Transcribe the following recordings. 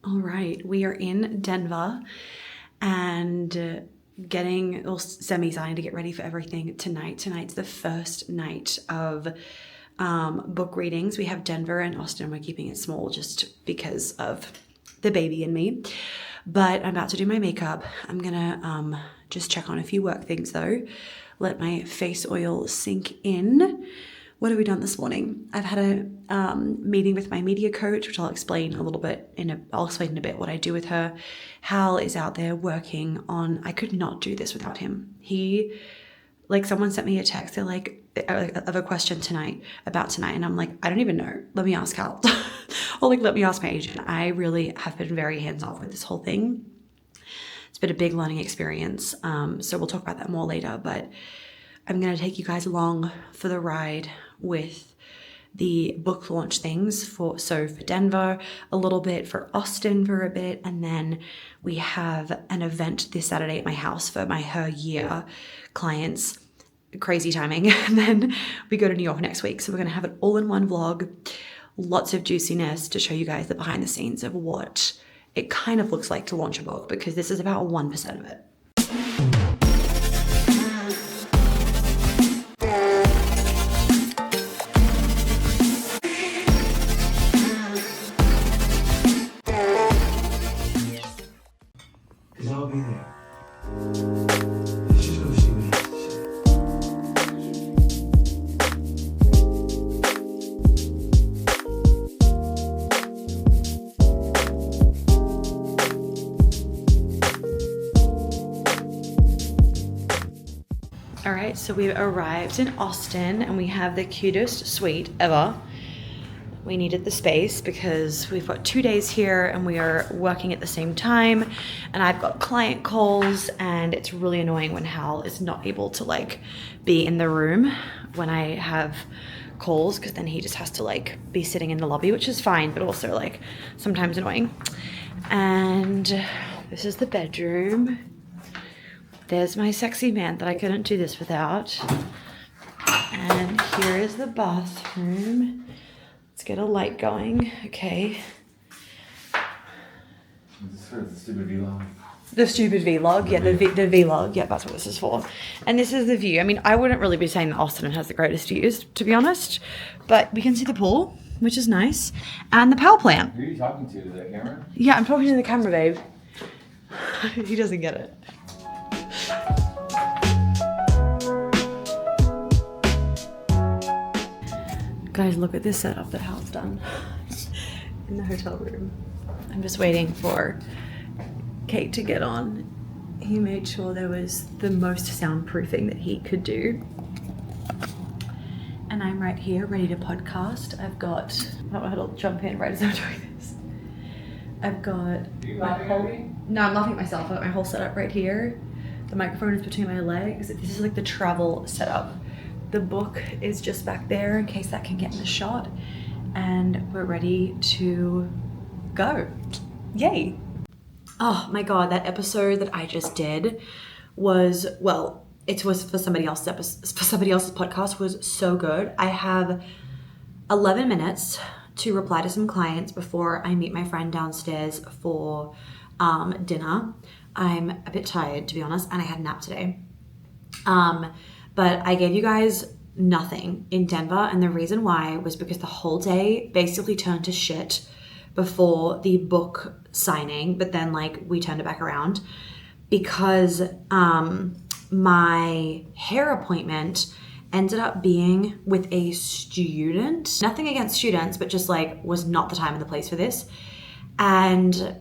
All right, we are in Denver and getting all semi-signed to get ready for everything tonight. Tonight's the first night of book readings. We have Denver and Austin. We're keeping it small just because of the baby and me. But I'm about to do my makeup. I'm gonna just check on a few work things though. Let my face oil sink in. What have we done this morning? I've had a meeting with my media coach, which I'll explain a little bit I'll explain in a bit what I do with her. Hal is out there working on, I could not do this without him. Someone sent me a text, they're like, of a question about tonight. And I'm like, I don't even know. Let me ask Hal. Or let me ask my agent. I really have been very hands-off with this whole thing. It's been a big learning experience. So we'll talk about that more later, but I'm going to take you guys along for the ride with the book launch things for Denver a little bit, for Austin for a bit, and then we have an event this Saturday at my house for her year clients. Crazy timing. And then we go to New York next week. So we're going to have it all in one vlog, lots of juiciness to show you guys the behind the scenes of what it kind of looks like to launch a book, because this is about 1% of it. I'll be there. Let's just go see what he has to say. All right, so we've arrived in Austin and we have the cutest suite ever. We needed the space because we've got 2 days here and we are working at the same time, and I've got client calls, and it's really annoying when Hal is not able to be in the room when I have calls, because then he just has to be sitting in the lobby, which is fine, but also sometimes annoying. And this is the bedroom. There's my sexy man that I couldn't do this without. And here is the bathroom. Let's get a light going. Okay. This is for the stupid vlog. The stupid vlog. Yeah, the vlog. Yeah, that's what this is for. And this is the view. I mean, I wouldn't really be saying that Austin has the greatest views, to be honest. But we can see the pool, which is nice. And the power plant. Who are you talking to? To that camera? Yeah, I'm talking to the camera, babe. He doesn't get it. Guys, look at this setup that Hal's done in the hotel room. I'm just waiting for Kate to get on. He made sure there was the most soundproofing that he could do. And I'm right here, ready to podcast. I don't know how to jump in right as I'm doing this. I've got No, I'm laughing at myself. I've got my whole setup right here. The microphone is between my legs. This is the travel setup. The book is just back there in case that can get in the shot. And we're ready to go. Yay. Oh my God, that episode that I just did was, it was for somebody else's podcast, was so good. I have 11 minutes to reply to some clients before I meet my friend downstairs for dinner. I'm a bit tired, to be honest, and I had a nap today. But I gave you guys nothing in Denver, and the reason why was because the whole day basically turned to shit before the book signing, but then we turned it back around because my hair appointment ended up being with a student. Nothing against students, but just was not the time and the place for this. And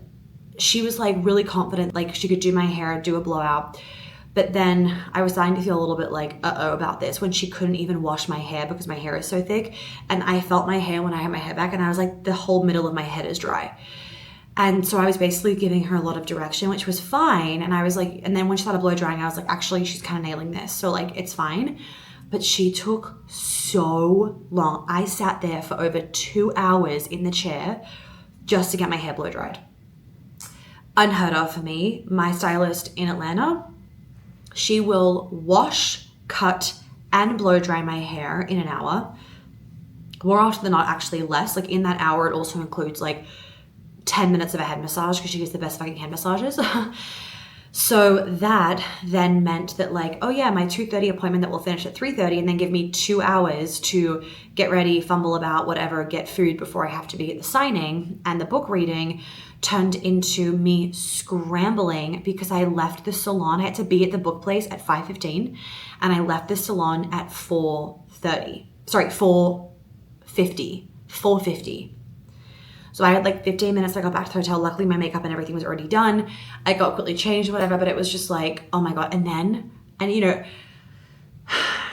she was really confident, she could do my hair, do a blowout. But then I was starting to feel a little bit uh-oh about this when she couldn't even wash my hair because my hair is so thick. And I felt my hair when I had my hair back, and I was the whole middle of my head is dry. And so I was basically giving her a lot of direction, which was fine. And I was and then when she started blow drying, I was actually, she's kind of nailing this. So it's fine. But she took so long. I sat there for over 2 hours in the chair just to get my hair blow dried. Unheard of for me. My stylist in Atlanta, she will wash, cut, and blow dry my hair in an hour. More often than not, actually less. In that hour, it also includes 10 minutes of a head massage because she gets the best fucking head massages. So that then meant that like, oh yeah, my 2:30 appointment that will finish at 3:30 and then give me 2 hours to get ready, fumble about, whatever, get food before I have to be at the signing and the book reading turned into me scrambling because I left the salon. I had to be at the book place at 5:15 and I left the salon at 4:50. So I had like 15 minutes. I got back to the hotel. Luckily, my makeup and everything was already done. I got quickly changed or whatever, but it was just like, oh my God. And you know,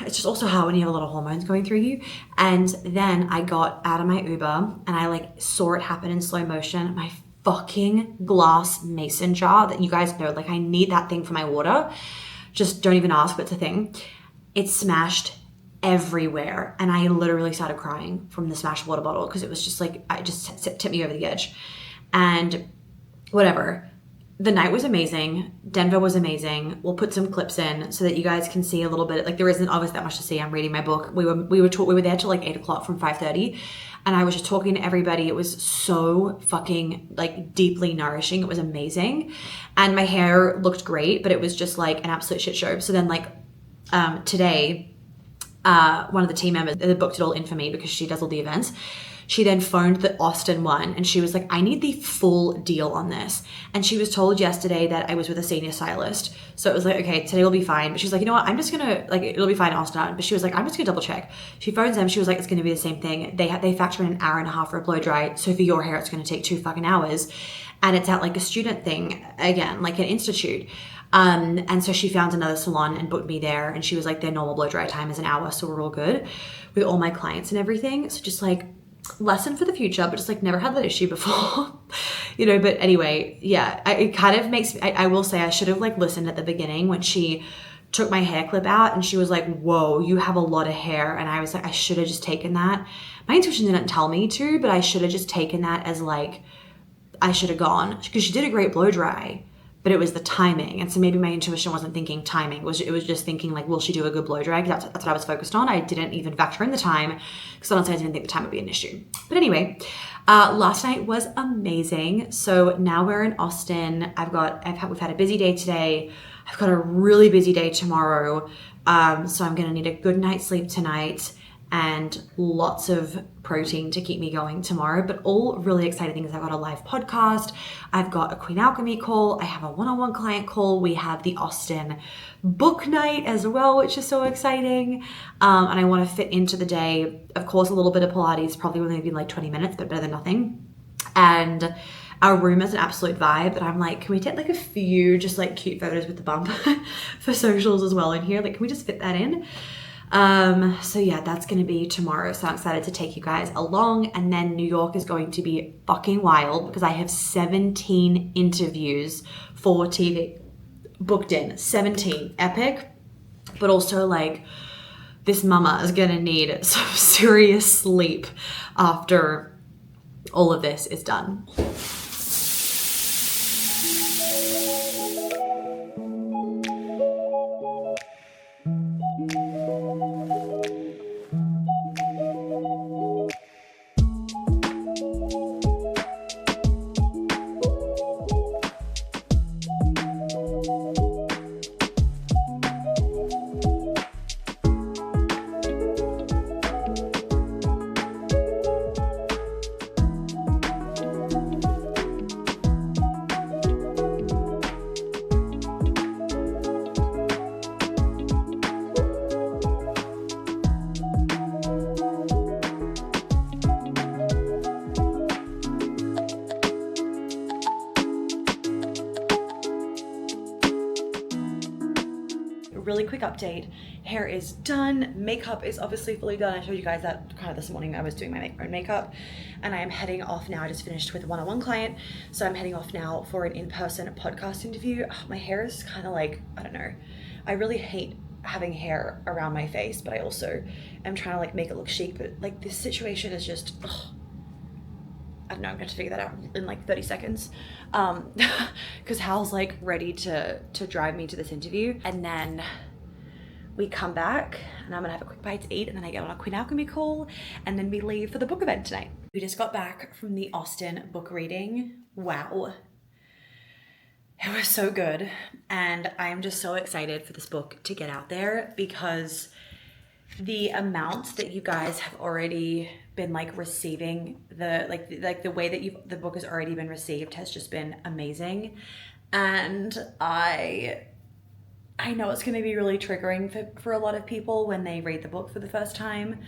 it's just also hard when you have a lot of hormones going through you. And then I got out of my Uber and I like saw it happen in slow motion. My fucking glass mason jar that you guys know, like I need that thing for my water. Just don't even ask, but it's a thing. It smashed everywhere and I literally started crying from the smashed water bottle because it was just like, I just tipped me over the edge. And whatever, the night was amazing. Denver was amazing. We'll put some clips in so that you guys can see a little bit. Like there isn't obviously that much to see. I'm reading my book. We were there till like 8 o'clock from 5:30 and I was just talking to everybody. It was so fucking like deeply nourishing. It was amazing. And my hair looked great, but it was just like an absolute shit show. So then like today, one of the team members that booked it all in for me because she does all the events. She then phoned the Austin one and she was like, I need the full deal on this. And she was told yesterday that I was with a senior stylist. So it was like, okay, today will be fine. But she's like, you know what? I'm just gonna, like, it'll be fine, Austin. But she was like, I'm just gonna double check. She phones them. She was like, it's gonna be the same thing. They factor in an hour and a half for a blow dry. So for your hair, it's gonna take 2 fucking hours. And it's at like a student thing again, like an institute. And so she found another salon and booked me there. And she was like, their normal blow dry time is an hour. So we're all good with all my clients and everything. So just like lesson for the future, but just like never had that issue before, you know, but anyway, yeah, it kind of makes me, I will say I should have like listened at the beginning when she took my hair clip out and she was like, whoa, you have a lot of hair. And I was like, I should have just taken that. My intuition didn't tell me to, but I should have just taken that as like, I should have gone because she did a great blow dry. But it was the timing. And so maybe my intuition wasn't thinking timing. It was just thinking like, will she do a good blow dry? That's what I was focused on. I didn't even factor in the time because honestly, I didn't think the time would be an issue. But anyway, last night was amazing. So now we're in Austin. We've had a busy day today. I've got a really busy day tomorrow. So I'm going to need a good night's sleep tonight and lots of protein to keep me going tomorrow. But all really exciting things. I've got a live podcast. I've got a Queen Alchemy call. I have a one-on-one client call. We have the Austin book night as well, which is so exciting. And I want to fit into the day, of course, a little bit of Pilates, probably only be like 20 minutes, but better than nothing. And our room is an absolute vibe, but I'm like, can we take like a few just like cute photos with the bump for socials as well in here? Like, can we just fit that in? So yeah, that's going to be tomorrow. So I'm excited to take you guys along. And then New York is going to be fucking wild because I have 17 interviews for TV booked in. 17. Epic. But also like this mama is going to need some serious sleep after all of this is done. Really quick update. Hair is done. Makeup is obviously fully done. I showed you guys that kind of this morning. I was doing my own makeup and I am heading off now. I just finished with a one-on-one client. So I'm heading off now for an in-person podcast interview. My hair is kind of like, I don't know. I really hate having hair around my face, but I also am trying to like make it look chic. But like this situation is just, I don't know, I'm going to figure that out in like 30 seconds. Because Hal's like ready to drive me to this interview. And then we come back and I'm going to have a quick bite to eat. And then I get on a Queen Alchemy call and then we leave for the book event tonight. We just got back from the Austin book reading. wow. It was so good. And I'm just so excited for this book to get out there because the amount that you guys have already been like receiving the way that the book has already been received has just been amazing. And I know it's going to be really triggering for a lot of people when they read the book for the first time,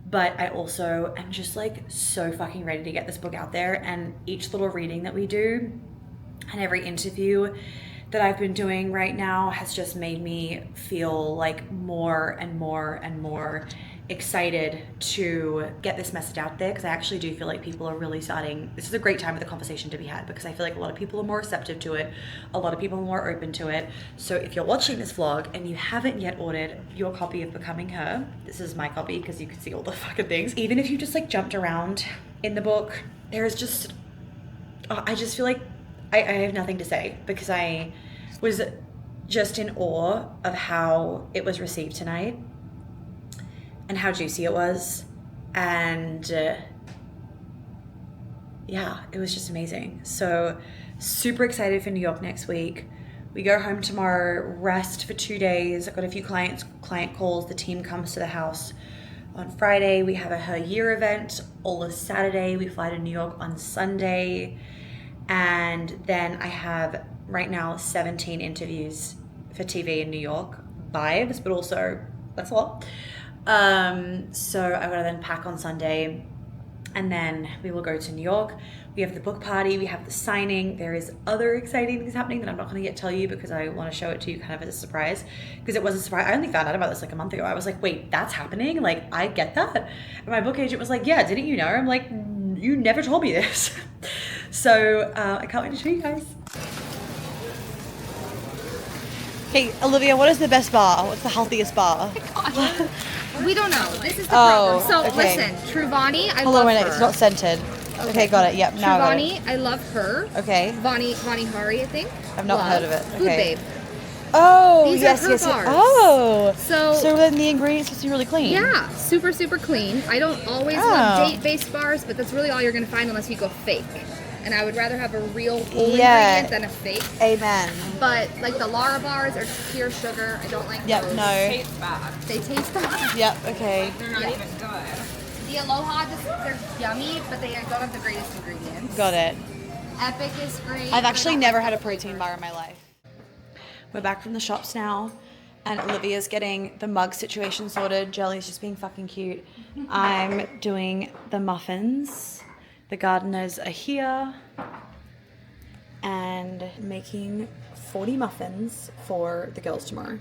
but I also am just like so fucking ready to get this book out there. And each little reading that we do and every interview that I've been doing right now has just made me feel like more and more and more excited to get this message out there, because I actually do feel like people are really starting. This is a great time for the conversation to be had, because I feel like a lot of people are more receptive to it, a lot of people are more open to it. So if you're watching this vlog and you haven't yet ordered your copy of Becoming Her, this is my copy because you can see all the fucking things. Even if you just like jumped around in the book, there's just I just feel like I have nothing to say, because I was just in awe of how it was received tonight and how juicy it was. And yeah, it was just amazing. So super excited for New York next week. We go home tomorrow, rest for 2 days. I've got a few client calls. The team comes to the house on Friday. We have a Her Year event all of Saturday. We fly to New York on Sunday. And then I have right now 17 interviews for TV in New York, vibes, but also that's a lot. So I've got to then pack on Sunday, and then we will go to New York. We have the book party, we have the signing. There is other exciting things happening that I'm not going to tell you because I want to show it to you kind of as a surprise, because it was a surprise. I only found out about this like a month ago. I was like, wait, that's happening? Like, I get that? And my book agent was like, yeah, didn't you know? I'm like, you never told me this. So I can't wait to show you guys. Okay, Olivia, what is the best bar? What's the healthiest bar? We don't know. This is the problem. So okay. listen, Truvani, I Hold love on, wait, her. it's not scented. Okay, got it. Yep, now I got it. Truvani, I love her. Okay. Vani Hari, I think. I've not heard of it. Food Okay. Babe. Oh, These yes, are her yes, yes. bars. Oh. So then the ingredients must be really clean. yeah, super, super clean. I don't always love date-based bars, but that's really all you're going to find unless you go fake. And I would rather have a real whole ingredient than a fake. Amen. But like the Lara bars are pure sugar. I don't like those. No. Tastes bad. They taste bad. Yep, okay. They're not even good. The Aloha, they're yummy, but they don't have the greatest ingredients. Got it. Epic is great. I've actually never had a protein bar in my life. We're back from the shops now, and Olivia's getting the mug situation sorted. Jelly's just being fucking cute. I'm doing the muffins. The gardeners are here and making 40 muffins for the girls tomorrow.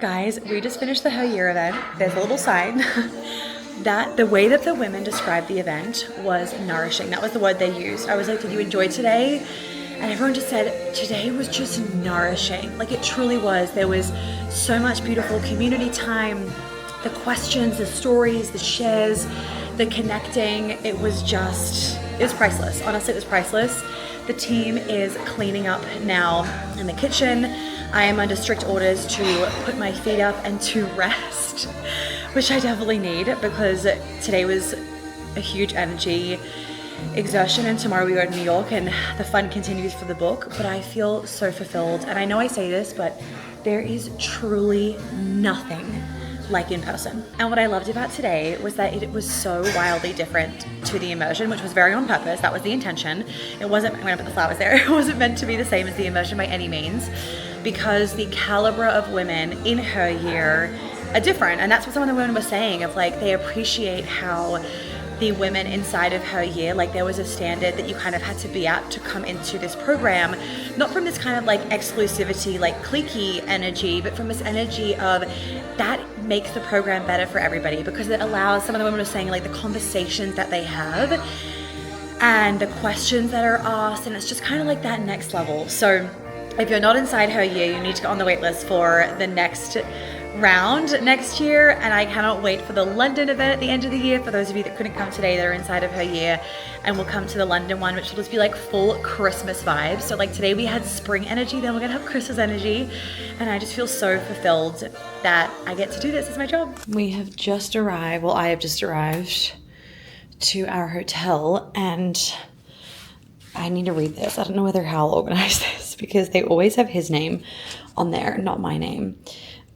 Guys, we just finished the Her Year event. There's a little sign that the way that the women described the event was nourishing. That was the word they used. I was like, did you enjoy today? And everyone just said, today was just nourishing. Like, it truly was. There was so much beautiful community time, the questions, the stories, the shares, the connecting. It was priceless. Honestly, it was priceless. The team is cleaning up now in the kitchen. I am under strict orders to put my feet up and to rest, which I definitely need, because today was a huge energy exertion, and tomorrow we go to New York and the fun continues for the book. But I feel so fulfilled, and I know I say this, but there is truly nothing like in person. And what I loved about today was that it was so wildly different to the immersion, which was very on purpose. That was the intention. It wasn't, I'm gonna put the flowers there, it wasn't meant to be the same as the immersion by any means, because the caliber of women in Her Year are different. And that's what some of the women were saying, of like, they appreciate how the women inside of Her Year, like, there was a standard that you kind of had to be at to come into this program, not from this kind of like exclusivity, like cliquey energy, but from this energy of that makes the program better for everybody, because it allows, some of the women were saying, like, the conversations that they have and the questions that are asked, and it's just kind of like that next level. So if you're not inside her year, you need to get on the wait list for the next round next year. And I cannot wait for the London event at the end of the year. For those of you that couldn't come today, that are inside of her year, and we'll come to the London one, which will just be like full Christmas vibes. So like today we had spring energy, then we're gonna have Christmas energy, and I just feel so fulfilled that I get to do this as my job. We have just arrived, well, I have just arrived to our hotel, and I need to read this. I don't know whether how I'll organize this because they always have his name on there, not my name.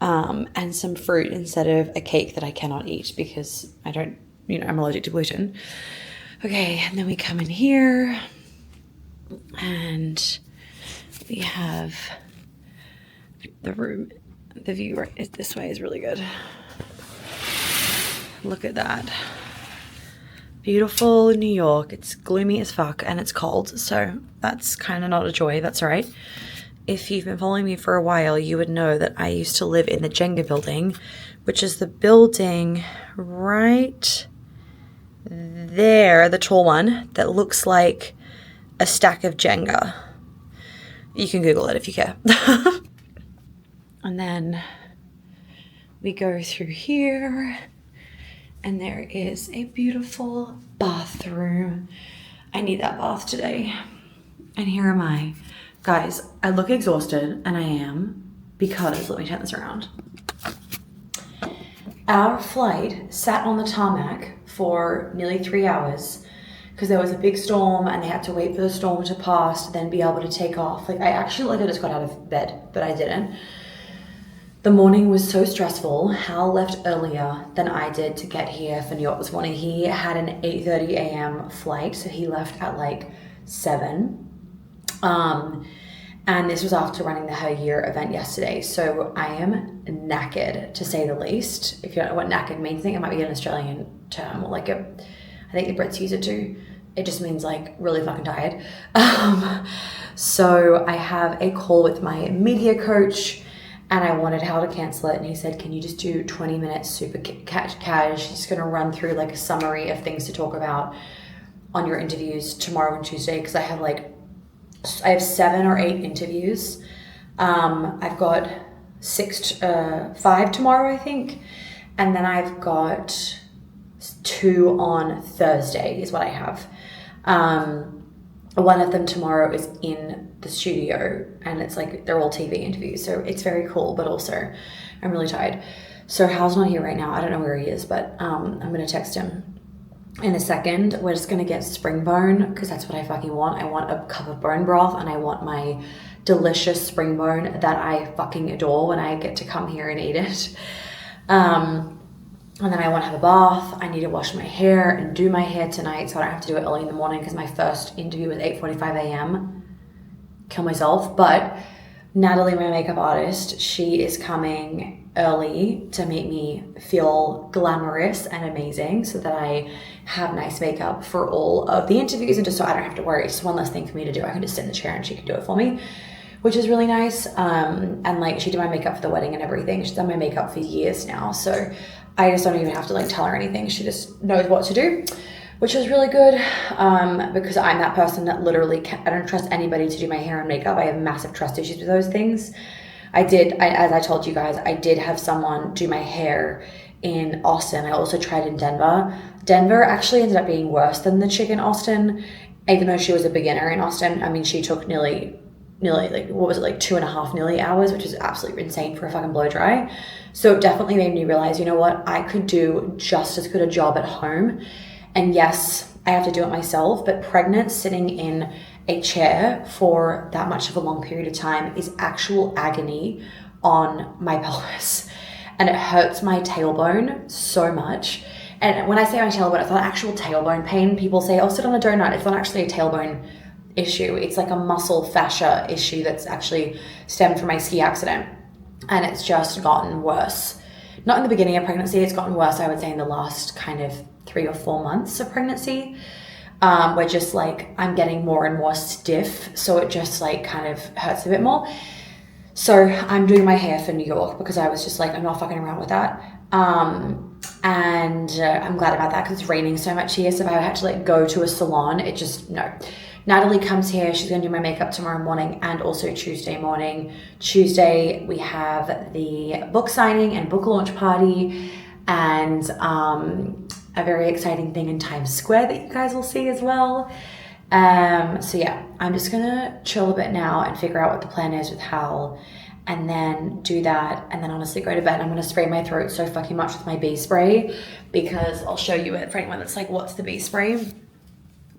And some fruit instead of a cake that I cannot eat because I don't, I'm allergic to gluten. Okay, and then we come in here and we have the room. The view right this way is really good. Look at that. Beautiful New York. It's gloomy as fuck and it's cold, so that's kind of not a joy. That's all right. If you've been following me for a while, you would know that I used to live in the Jenga building, which is the building right there, the tall one that looks like a stack of Jenga. You can Google it if you care. And then we go through here, and there is a beautiful bathroom. I need that bath today. And here am I. Guys, I look exhausted, and I am, because, let me turn this around. Our flight sat on the tarmac for nearly 3 hours because there was a big storm and they had to wait for the storm to pass to then be able to take off. Like, I actually like I just got out of bed, but I didn't. The morning was so stressful. Hal left earlier than I did to get here for New York this morning. He had an 8:30 a.m. flight, so he left at like 7. And this was after running the Her Year event yesterday. So I am knackered, to say the least. If you don't know what knackered means, I think it might be an Australian term, or like I think the Brits use it too. It just means like really fucking tired. So I have a call with my media coach, and I wanted Hal to cancel it, and he said, can you just do 20 minutes super cash? He's gonna run through like a summary of things to talk about on your interviews tomorrow and Tuesday, because I have 7 or 8 interviews. I've got 5 tomorrow, I think. And then I've got 2 on Thursday is what I have. One of them tomorrow is in the studio, and it's like, they're all TV interviews. So it's very cool, but also I'm really tired. So Hal's not here right now. I don't know where he is, but I'm gonna text him in a second. We're just gonna get spring bone because that's what I fucking want. I want a cup of bone broth, and I want my delicious spring bone that I fucking adore when I get to come here and eat it. And then I want to have a bath. I need to wash my hair and do my hair tonight so I don't have to do it early in the morning because my first interview was 8:45 a.m. Kill myself. But Natalie, my makeup artist, she is coming early to make me feel glamorous and amazing so that I have nice makeup for all of the interviews, and just so I don't have to worry. It's just one less thing for me to do. I can just sit in the chair and she can do it for me, which is really nice. And like, she did my makeup for the wedding and everything. She's done my makeup for years now, so I just don't even have to like tell her anything. She just knows what to do, which is really good, because I'm that person that literally I don't trust anybody to do my hair and makeup. I have massive trust issues with those things. As I told you guys, I did have someone do my hair in Austin. I also tried in Denver. Denver actually ended up being worse than the chick in Austin, even though she was a beginner in Austin. I mean, she took nearly like, what was it, like 2.5 nearly hours, which is absolutely insane for a fucking blow dry. So it definitely made me realize, you know what, I could do just as good a job at home. And yes, I have to do it myself, but pregnant, sitting in a chair for that much of a long period of time is actual agony on my pelvis. And it hurts my tailbone so much. And when I say my tailbone, it's not actual tailbone pain. People say, oh, sit on a donut. It's not actually a tailbone issue. It's like a muscle fascia issue that's actually stemmed from my ski accident. And it's just gotten worse. Not in the beginning of pregnancy, it's gotten worse, I would say, in the last kind of 3 or 4 months of pregnancy. Where just like, I'm getting more and more stiff. So it just like kind of hurts a bit more. So I'm doing my hair for New York because I was just like, I'm not fucking around with that. And I'm glad about that because it's raining so much here. So if I had to like go to a salon, it just, no. Natalie comes here. She's going to do my makeup tomorrow morning and also Tuesday morning. Tuesday, we have the book signing and book launch party and a very exciting thing in Times Square that you guys will see as well. So yeah, I'm just going to chill a bit now and figure out what the plan is with Hal and then do that and then honestly go to bed. I'm going to spray my throat so fucking much with my bee spray because I'll show you it for anyone that's like, what's the bee spray?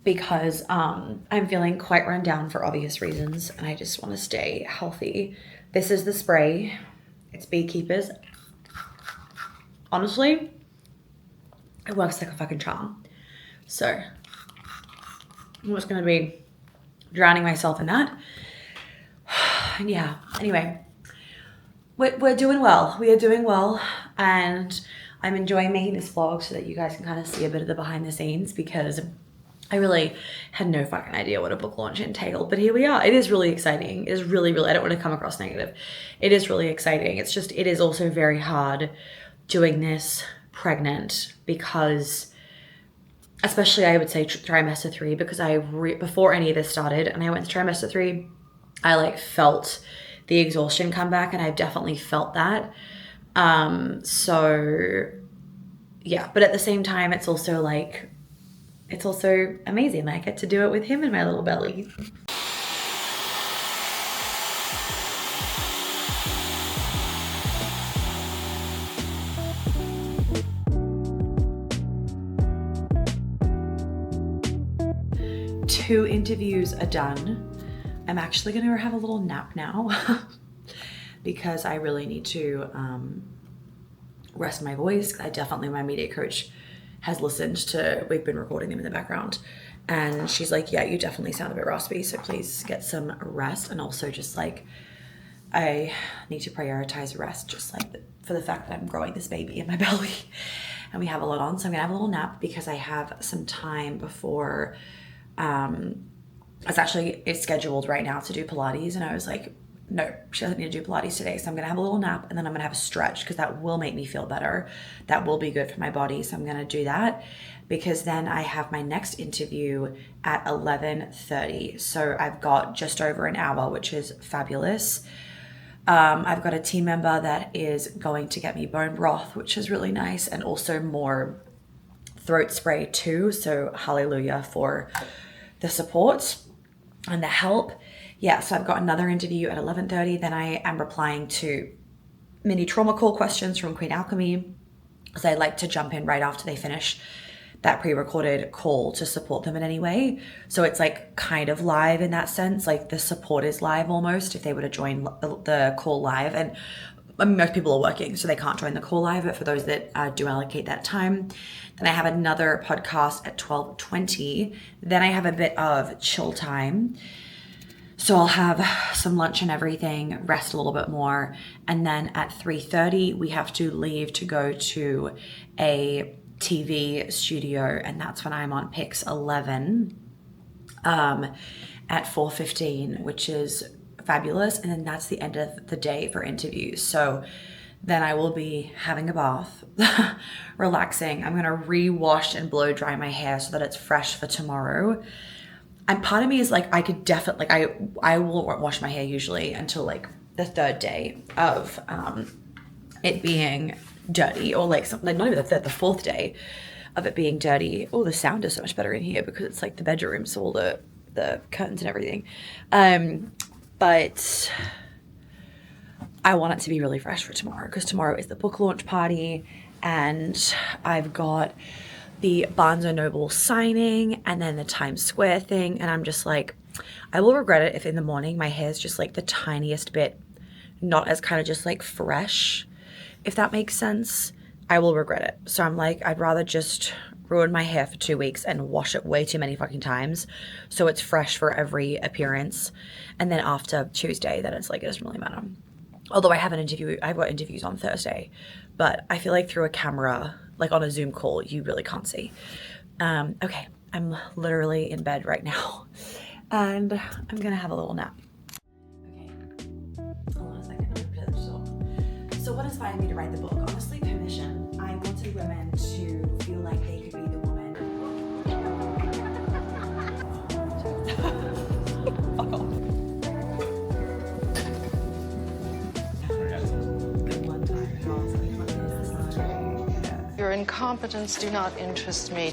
Because I'm feeling quite run down for obvious reasons and I just want to stay healthy. This is the spray. It's Beekeepers. Honestly, it works like a fucking charm. So I'm just going to be drowning myself in that. Yeah, anyway, we're doing well. We are doing well and I'm enjoying making this vlog so that you guys can kind of see a bit of the behind the scenes because I really had no fucking idea what a book launch entailed, but here we are. It is really exciting. It is really, I don't want to come across negative. It is really exciting. It's just, it is also very hard doing this pregnant because, especially I would say trimester 3, because before any of this started and I went to trimester 3, I like felt the exhaustion come back and I've definitely felt that. So yeah, but at the same time, it's also like, it's also amazing. I get to do it with him in my little belly. Two interviews are done. I'm actually gonna have a little nap now because I really need to rest my voice. My media coach has listened to, we've been recording them in the background and she's like, yeah, you definitely sound a bit raspy, so please get some rest. And also just like, I need to prioritize rest, just like for the fact that I'm growing this baby in my belly and we have a lot on. So I'm gonna have a little nap because I have some time before, it's scheduled right now to do Pilates and I was like, no, she doesn't need to do Pilates today. So I'm going to have a little nap and then I'm going to have a stretch because that will make me feel better. That will be good for my body. So I'm going to do that because then I have my next interview at 11:30. So I've got just over an hour, which is fabulous. I've got a team member that is going to get me bone broth, which is really nice. And also more throat spray too. So hallelujah for the support and the help. Yeah, so I've got another interview at 11:30. Then I am replying to mini trauma call questions from Queen Alchemy because I like to jump in right after they finish that pre-recorded call to support them in any way. So it's like kind of live in that sense, like the support is live almost if they were to join the call live. And I mean, most people are working, so they can't join the call live, but for those that do allocate that time. Then I have another podcast at 12:20. Then I have a bit of chill time. So I'll have some lunch and everything, rest a little bit more. And then at 3:30, we have to leave to go to a TV studio. And that's when I'm on Pix 11 at 4:15, which is fabulous. And then that's the end of the day for interviews. So then I will be having a bath, relaxing. I'm going to re-wash and blow dry my hair so that it's fresh for tomorrow. And part of me is like, I could definitely, like, I won't wash my hair usually until like the 3rd day of it being dirty, or like something, not even the 3rd, the 4th day of it being dirty. Oh, the sound is so much better in here because it's like the bedroom, so all the curtains and everything. But I want it to be really fresh for tomorrow because tomorrow is the book launch party and I've got the Barnes & Noble signing and then the Times Square thing. And I'm just like, I will regret it if in the morning my hair's just like the tiniest bit, not as kind of just like fresh, if that makes sense. I will regret it. So I'm like, I'd rather just ruin my hair for 2 weeks and wash it way too many fucking times so it's fresh for every appearance. And then after Tuesday, then it's like, it doesn't really matter. Although I've got interviews on Thursday, but I feel like through a camera, like on a Zoom call, you really can't see. Okay, I'm literally in bed right now and I'm gonna have a little nap. Okay, hold on a second. So what inspired me to write the book? Honestly, permission. I wanted wanted women to feel like they could be the woman. Your incompetence do not interest me.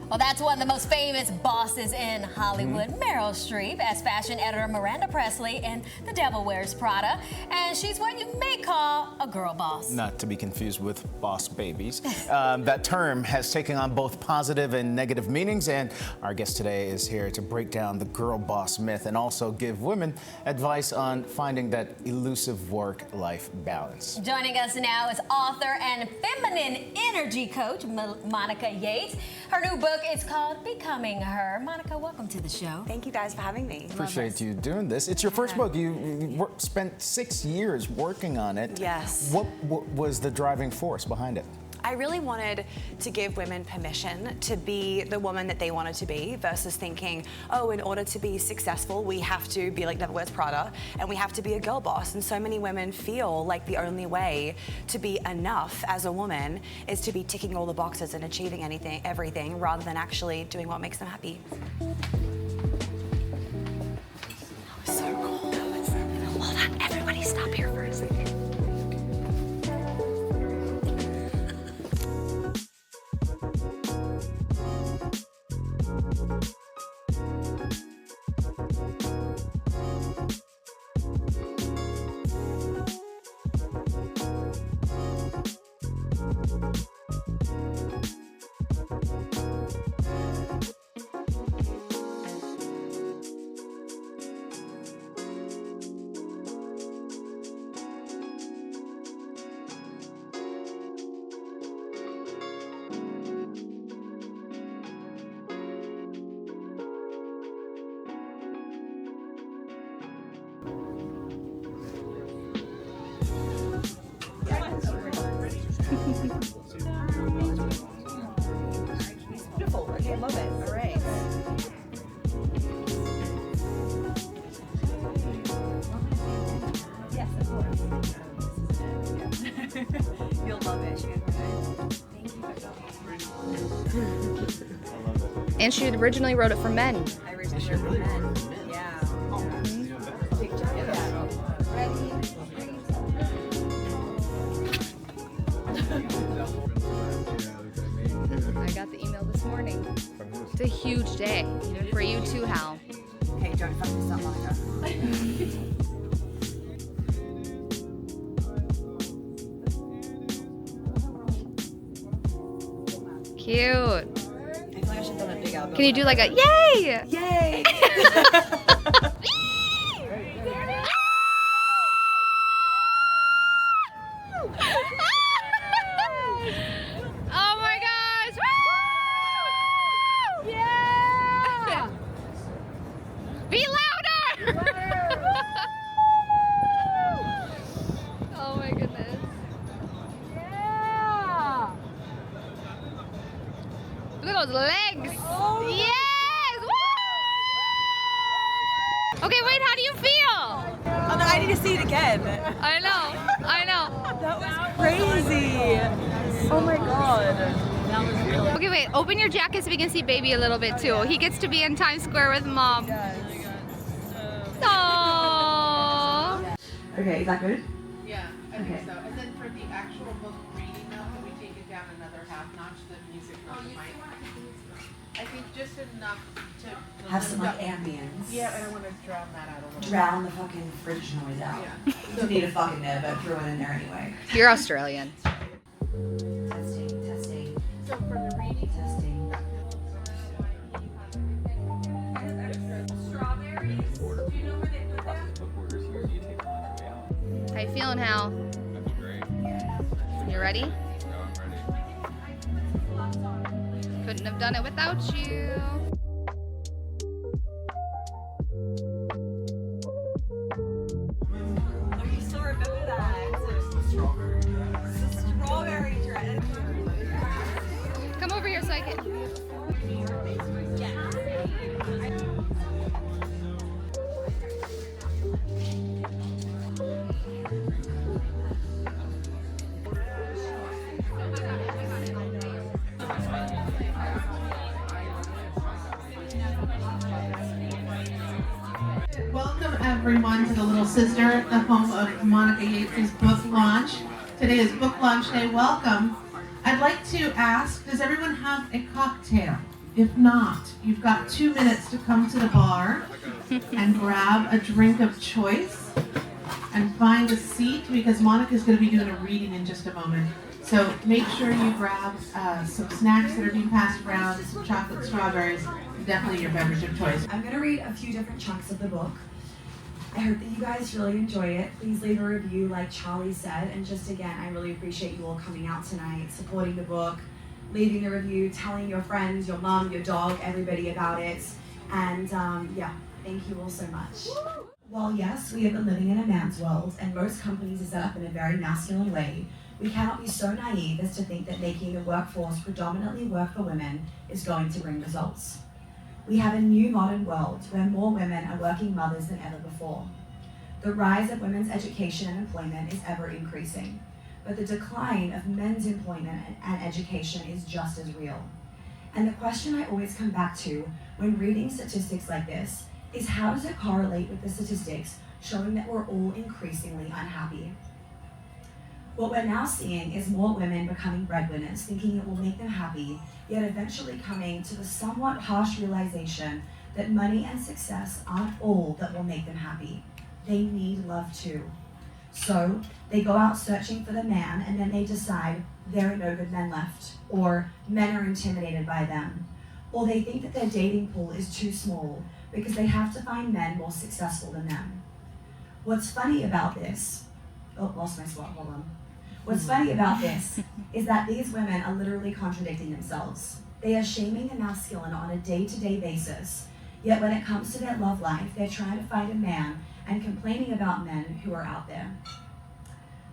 Well, that's one of the most famous bosses in Hollywood, Meryl Streep, as fashion editor Miranda Presley in The Devil Wears Prada. And she's what you may call a girl boss. Not to be confused with boss babies. That term has taken on both positive and negative meanings, and our guest today is here to break down the girl boss myth and also give women advice on finding that elusive work-life balance. Joining us now is author and feminine energy coach, Monica Yates. Her new book is called Becoming Her. Monica, welcome to the show. Thank you guys for having me. Appreciate you doing this. It's your first book. You spent 6 years working on it. Yes. What was the driving force behind it? I really wanted to give women permission to be the woman that they wanted to be versus thinking, oh, in order to be successful, we have to be like Devil Wears Prada and we have to be a girl boss. And so many women feel like the only way to be enough as a woman is to be ticking all the boxes and achieving everything rather than actually doing what makes them happy. That was so cool. Hold on, everybody stop here for a second. Beautiful. Okay, love it. All right. Yes, of course. You'll love it. And she originally wrote it for men. I originally wrote it for men. Yeah. I got the email this morning. It's a huge day, even for you too, Hal. Hey, don't fuck this up, Monica. Cute. I feel like I should have done a big album. Can you do like a yay? Yay! Oh my gosh! Woo! Yeah! Be louder! Oh my goodness. Yeah! Look at those legs! Yes! Woo! Okay, wait, how do you feel? Oh, no, I need to see it again. I know. That was crazy. Oh my god. Okay, wait, open your jacket so we can see baby a little bit too. He gets to be in Times Square with mom. Aww. Okay, is that good? Yeah, I think so. And then for the actual book reading note, can we take it down another half notch, the music note might? I think just enough to Have some like ambience. Yeah, and I want to drown that out a little. Drown the fucking fridge noise out. Yeah. Don't need a fucking nib, but throw it in there anyway. You're Australian. Testing. So for the reading, Testing. strawberries. Do you know where they put that? How you feeling, Hal? You ready? Couldn't have done it without you. Oh, you still remember that? It's a strawberry dress. Come over here so I can. everyone to the Little Sister, the home of Monica Yates' book launch. Today is book launch day. Welcome. I'd like to ask, does everyone have a cocktail? If not, you've got 2 minutes to come to the bar and grab a drink of choice and find a seat, because Monica's going to be doing a reading in just a moment. So make sure you grab some snacks that are being passed around, some chocolate strawberries, and definitely your beverage of choice. I'm going to read a few different chunks of the book. I hope that you guys really enjoy it. Please leave a review like Charlie said. And just again, I really appreciate you all coming out tonight, supporting the book, leaving a review, telling your friends, your mom, your dog, everybody about it. And yeah, thank you all so much. While yes, we have been living in a man's world and most companies are set up in a very masculine way, we cannot be so naive as to think that making the workforce predominantly work for women is going to bring results. We have a new modern world where more women are working mothers than ever before. The rise of women's education and employment is ever increasing, but the decline of men's employment and education is just as real. And the question I always come back to when reading statistics like this is, how does it correlate with the statistics showing that we're all increasingly unhappy? What we're now seeing is more women becoming breadwinners, thinking it will make them happy, yet eventually coming to the somewhat harsh realization that money and success aren't all that will make them happy. They need love too. So they go out searching for the man, and then they decide there are no good men left, or men are intimidated by them, or they think that their dating pool is too small because they have to find men more successful than them. What's funny about this, lost my spot, hold on. What's funny about this is that these women are literally contradicting themselves. They are shaming the masculine on a day-to-day basis, yet when it comes to their love life, they're trying to find a man and complaining about men who are out there.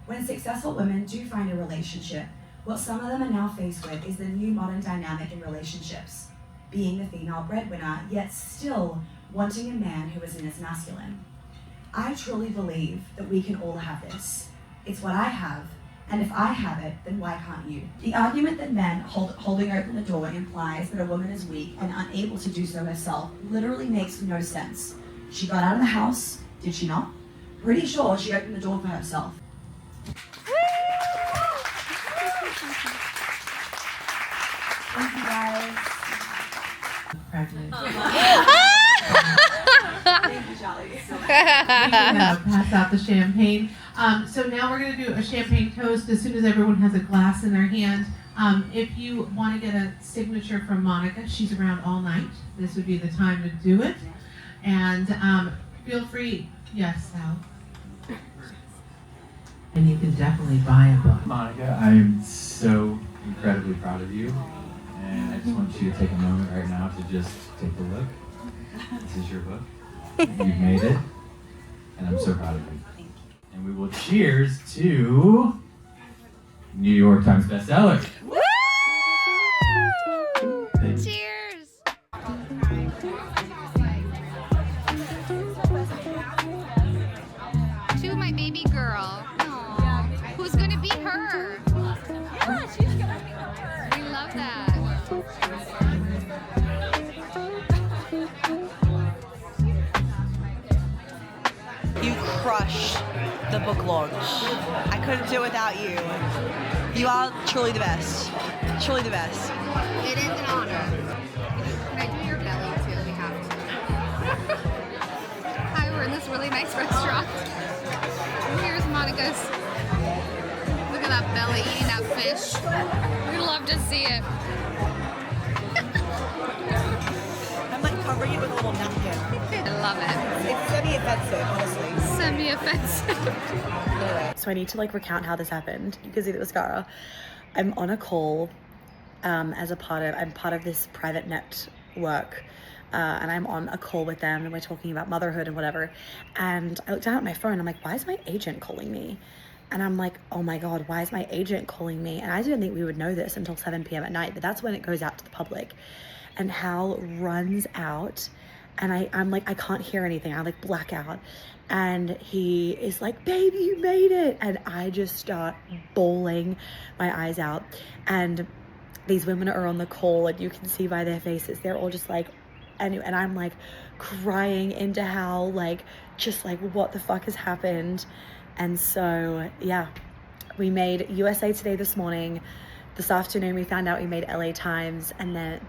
When successful women do find a relationship, what some of them are now faced with is the new modern dynamic in relationships, being the female breadwinner, yet still wanting a man who isn't as masculine. I truly believe that we can all have this. It's what I have. And if I have it, then why can't you? The argument that men holding open the door implies that a woman is weak and unable to do so herself literally makes no sense. She got out of the house, did she not? Pretty sure she opened the door for herself. Thank you guys. Pregnant. Thank you, Charlie. Pass out the champagne. So now we're going to do a champagne toast as soon as everyone has a glass in their hand. If you want to get a signature from Monica, she's around all night. This would be the time to do it. And feel free. Yes, Sal. And you can definitely buy a book. Monica, I'm so incredibly proud of you. And I just want you to take a moment right now to just take a look. This is your book. You've made it. And I'm so proud of you. Thank you. And we will cheers to New York Times Bestseller. Woo! Cheers! To my baby girl. Aww. Who's gonna be her? Yeah, she's gonna be her. We love that. You crushed the book launch. I couldn't do it without you. You are truly the best. Truly the best. It is an honor. Can I do your belly too? We have to. Hi, we're in this really nice restaurant. Here's Monica's. Look at that belly eating that fish. We'd love to see it. I'm like covering it with a little napkin. I love it. It's semi-offensive, honestly. Semi-offensive. So I need to like recount how this happened. You can see the mascara. I'm on a call I'm part of this private network, and I'm on a call with them and we're talking about motherhood and whatever. And I looked down at my phone, I'm like, why is my agent calling me? And I'm like, oh my God, why is my agent calling me? And I didn't think we would know this until 7 p.m. at night, but that's when it goes out to the public. And Hal runs out and I'm like, I can't hear anything. I like black out. And he is like, baby, you made it. And I just start bawling my eyes out. And these women are on the call and you can see by their faces, they're all just like, and I'm like crying into how like just like what the fuck has happened. And so yeah, we made USA Today this morning. This afternoon we found out we made LA Times, and then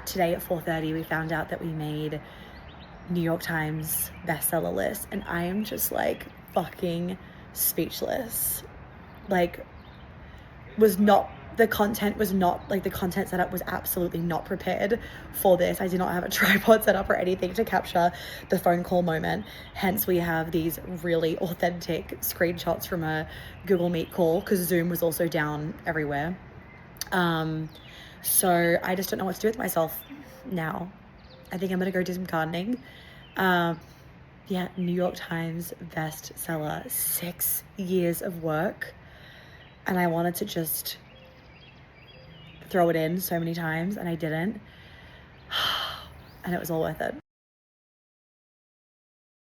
today at 4:30 we found out that we made New York Times bestseller list. And I am just like fucking speechless. Like, the content setup was absolutely not prepared for this. I did not have a tripod set up or anything to capture the phone call moment. Hence, we have these really authentic screenshots from a Google Meet call, because Zoom was also down everywhere. So I just don't know what to do with myself now. I think I'm gonna go do some gardening. Yeah, New York Times bestseller, 6 years of work. And I wanted to just throw it in so many times, and I didn't. And it was all worth it.